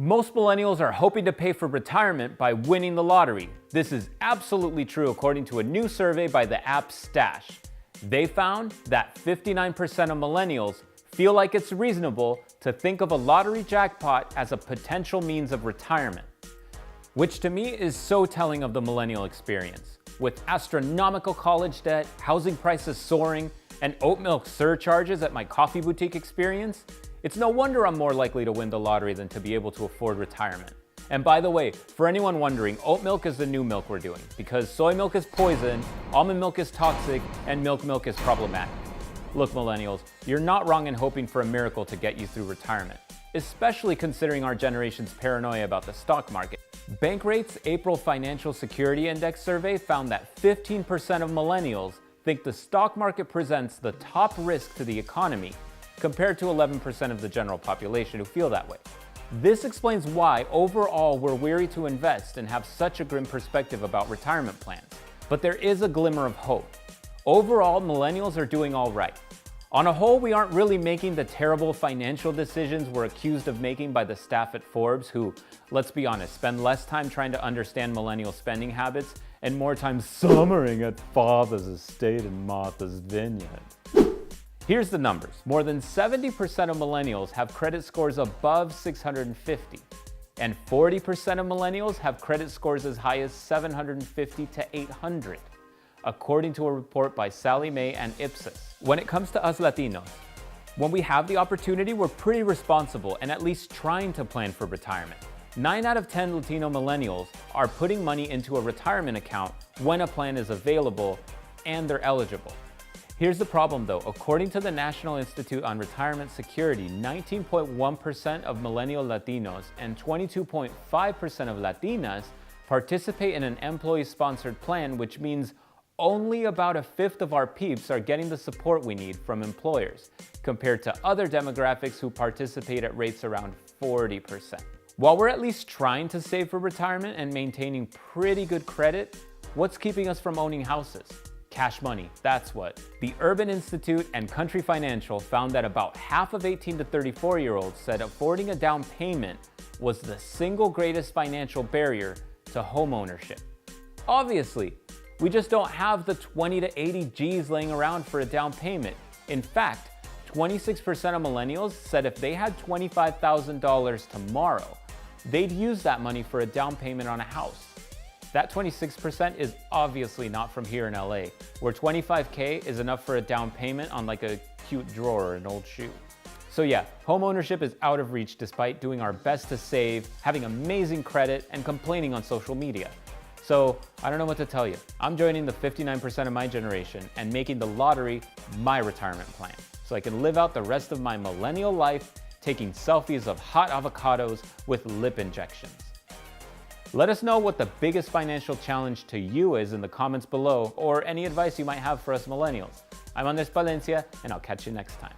Most millennials are hoping to pay for retirement by winning the lottery. This is absolutely true according to a new survey by the app Stash. They found that 59% of millennials feel like it's reasonable to think of a lottery jackpot as a potential means of retirement, which to me is so telling of the millennial experience. With astronomical college debt, housing prices soaring, and oat milk surcharges at my coffee boutique experience, it's no wonder I'm more likely to win the lottery than to be able to afford retirement. And by the way, for anyone wondering, oat milk is the new milk we're doing because soy milk is poison, almond milk is toxic, and milk is problematic. Look, millennials, you're not wrong in hoping for a miracle to get you through retirement, especially considering our generation's paranoia about the stock market. Bankrate's April Financial Security Index survey found that 15% of millennials think the stock market presents the top risk to the economy, compared to 11% of the general population who feel that way. This explains why overall we're weary to invest and have such a grim perspective about retirement plans. But there is a glimmer of hope. Overall, millennials are doing all right. On a whole, we aren't really making the terrible financial decisions we're accused of making by the staff at Forbes who, let's be honest, spend less time trying to understand millennial spending habits and more time summering at father's estate and Martha's vineyard. Here's the numbers. More than 70% of millennials have credit scores above 650, and 40% of millennials have credit scores as high as 750 to 800, according to a report by Sally Mae and Ipsos. When it comes to us Latinos, when we have the opportunity, we're pretty responsible and at least trying to plan for retirement. 9 out of 10 Latino millennials are putting money into a retirement account when a plan is available and they're eligible. Here's the problem though. According to the National Institute on Retirement Security, 19.1% of millennial Latinos and 22.5% of Latinas participate in an employee-sponsored plan, which means only about a fifth of our peeps are getting the support we need from employers, compared to other demographics who participate at rates around 40%. While we're at least trying to save for retirement and maintaining pretty good credit, what's keeping us from owning houses? Cash money, that's what. The Urban Institute and Country Financial found that about half of 18 to 34-year-olds said affording a down payment was the single greatest financial barrier to homeownership. Obviously, we just don't have the 20 to 80 G's laying around for a down payment. In fact, 26% of millennials said if they had $25,000 tomorrow, they'd use that money for a down payment on a house. That 26% is obviously not from here in LA, where $25K is enough for a down payment on like a cute drawer or an old shoe. So yeah, home ownership is out of reach despite doing our best to save, having amazing credit, and complaining on social media. So I don't know what to tell you. I'm joining the 59% of my generation and making the lottery my retirement plan, so I can live out the rest of my millennial life taking selfies of hot avocados with lip injections. Let us know what the biggest financial challenge to you is in the comments below, or any advice you might have for us millennials. I'm Palencia, and I'll catch you next time.